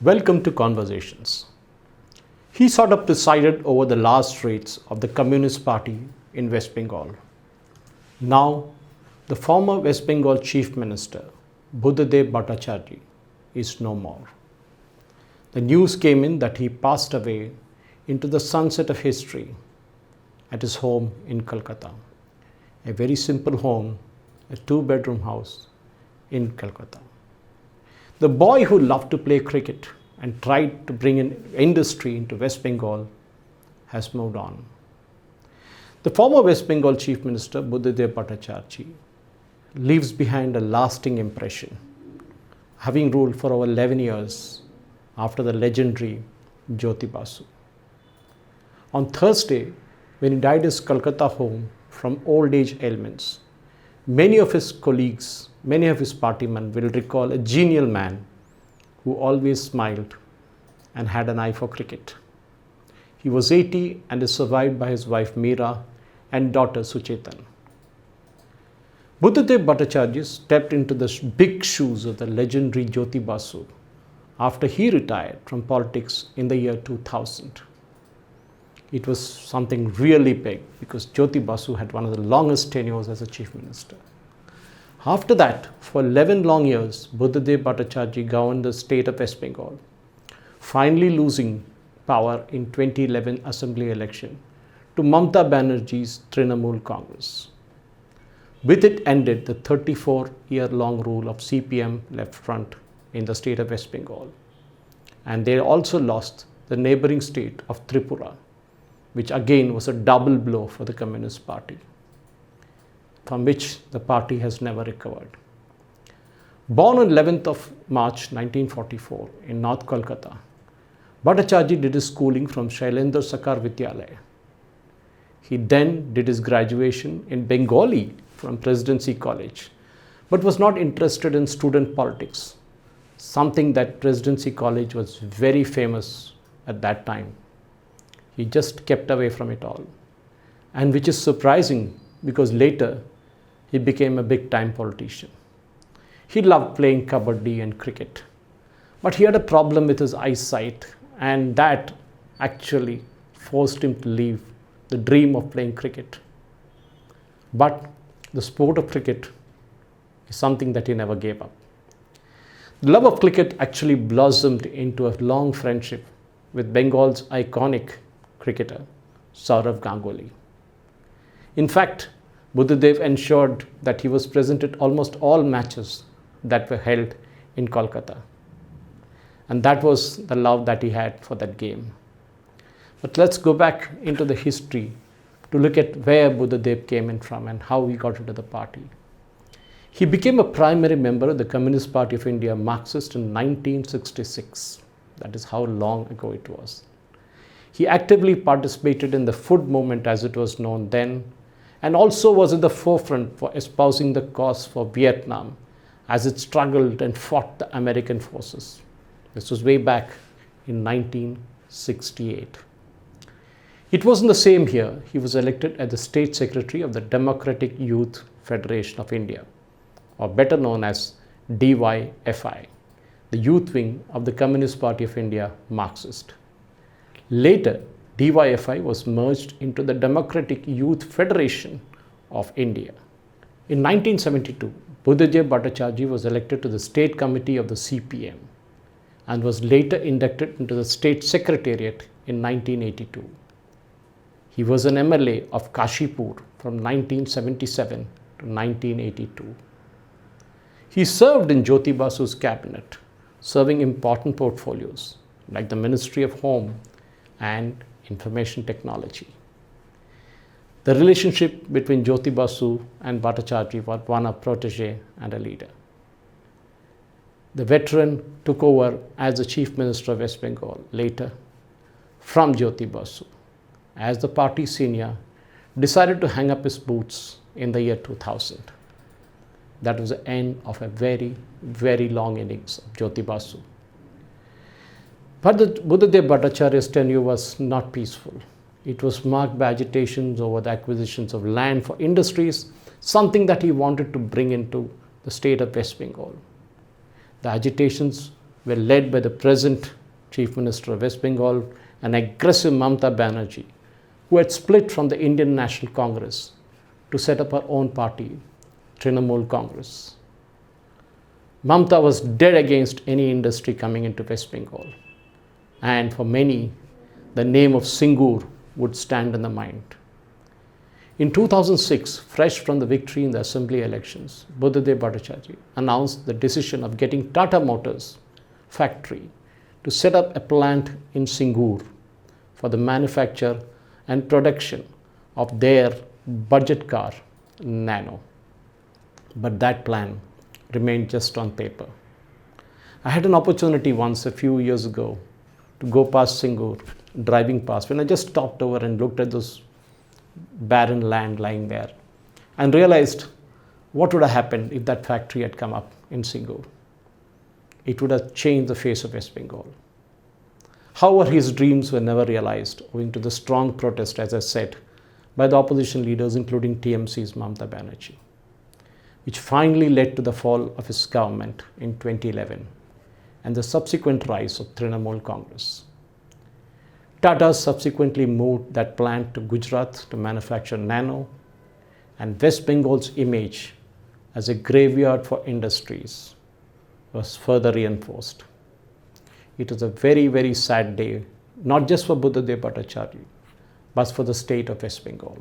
Welcome to Conversations. He sort of presided over the last rates of the Communist Party in West Bengal. Now, the former West Bengal Chief Minister, Buddhadeb Bhattacharya, is no more. The news came in that he passed away into the sunset of history at his home in Calcutta. A very simple home, a two-bedroom house in Calcutta. The boy who loved to play cricket and tried to bring in industry into West Bengal has moved on. The former West Bengal Chief Minister, Buddhadeb Bhattacharya, leaves behind a lasting impression, having ruled for over 11 years after the legendary Jyoti Basu. On Thursday, when he died at his Calcutta home from old age ailments, many of his colleagues, many of his partymen will recall a genial man who always smiled and had an eye for cricket. He was 80 and is survived by his wife Meera and daughter Suchetan. Buddhadeb Bhattacharya stepped into the big shoes of the legendary Jyoti Basu after he retired from politics in the year 2000. It was something really big because Jyoti Basu had one of the longest tenures as a chief minister. After that, for 11 long years, Buddhadeb Bhattacharya governed the state of West Bengal, finally losing power in 2011 assembly election to Mamata Banerjee's Trinamool Congress. With it ended the 34-year-long rule of CPM Left Front in the state of West Bengal. And they also lost the neighboring state of Tripura, which again was a double blow for the Communist Party, from which the party has never recovered. Born on 11th of March 1944 in North Kolkata, Bhattacharya did his schooling from Shailendra Sakar Vidyalaya. He then did his graduation in Bengali from Presidency College, but was not interested in student politics, something that Presidency College was very famous at that time. He just kept away from it all, and which is surprising because later he became a big-time politician. He loved playing kabaddi and cricket, but he had a problem with his eyesight, and that actually forced him to leave the dream of playing cricket. But the sport of cricket is something that he never gave up. The love of cricket actually blossomed into a long friendship with Bengal's iconic cricketer, Sourav Ganguly. In fact, Buddhadeb ensured that he was present at almost all matches that were held in Kolkata. And that was the love that he had for that game. But let's go back into the history to look at where Buddhadeb came in from and how he got into the party. He became a primary member of the Communist Party of India, Marxist, in 1966. That is how long ago it was. He actively participated in the food movement as it was known then, and also was at the forefront for espousing the cause for Vietnam as it struggled and fought the American forces. This was way back in 1968. It wasn't the same here. He was elected as the State Secretary of the Democratic Youth Federation of India, or better known as DYFI, the youth wing of the Communist Party of India, Marxist. Later, DYFI was merged into the Democratic Youth Federation of India. In 1972, Buddhadeb Bhattacharya was elected to the State Committee of the CPM and was later inducted into the State Secretariat in 1982. He was an MLA of Kashipur from 1977 to 1982. He served in Jyoti Basu's cabinet, serving important portfolios like the Ministry of Home and Information Technology. The relationship between Jyoti Basu and Bhattacharya was one of protege and a leader. The veteran took over as the Chief Minister of West Bengal later from Jyoti Basu, as the party senior decided to hang up his boots in the year 2000. That was the end of a very, very long innings of Jyoti Basu. But the Buddhadeb Bhattacharya's tenure was not peaceful. It was marked by agitations over the acquisitions of land for industries, something that he wanted to bring into the state of West Bengal. The agitations were led by the present Chief Minister of West Bengal, an aggressive Mamata Banerjee, who had split from the Indian National Congress to set up her own party, Trinamool Congress. Mamata was dead against any industry coming into West Bengal, and for many, the name of Singur would stand in the mind. In 2006, fresh from the victory in the assembly elections, Buddhadeb Bhattacharya announced the decision of getting Tata Motors factory to set up a plant in Singur for the manufacture and production of their budget car, Nano. But that plan remained just on paper. I had an opportunity once a few years ago to go past Singur, driving past, when I just stopped over and looked at those barren land lying there and realized what would have happened if that factory had come up in Singur. It would have changed the face of West Bengal. However, his dreams were never realized owing to the strong protest, as I said, by the opposition leaders, including TMC's Mamata Banerjee, which finally led to the fall of his government in 2011 and the subsequent rise of Trinamool Congress. Tata subsequently moved that plant to Gujarat to manufacture Nano, and West Bengal's image as a graveyard for industries was further reinforced. It was a very, very sad day, not just for Buddhadeb Bhattacharya, but for the state of West Bengal.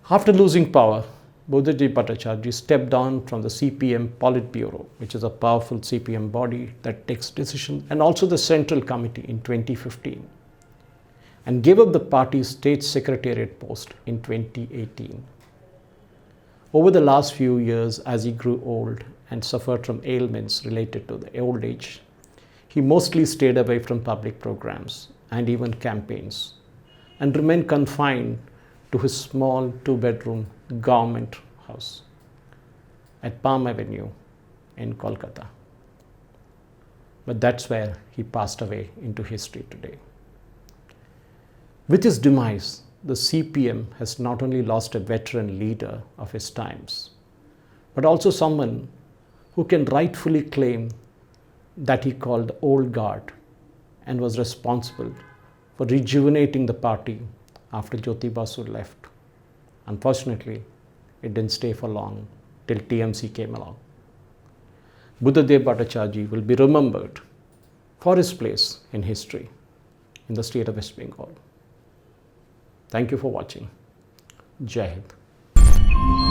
After losing power, Buddhadeb Bhattacharya stepped down from the CPM Politburo, which is a powerful CPM body that takes decisions, and also the Central Committee in 2015, and gave up the party's state secretariat post in 2018. Over the last few years, as he grew old and suffered from ailments related to the old age, he mostly stayed away from public programs and even campaigns, and remained confined to his small two-bedroom government house at Palm Avenue in Kolkata. But that's where he passed away into history today. With his demise, the CPM has not only lost a veteran leader of his times, but also someone who can rightfully claim that he called the old guard and was responsible for rejuvenating the party after Jyoti Basu left. Unfortunately, it didn't stay for long till TMC came along. Buddhadeb Bhattacharya will be remembered for his place in history in the state of West Bengal. Thank you for watching. Jai Hind.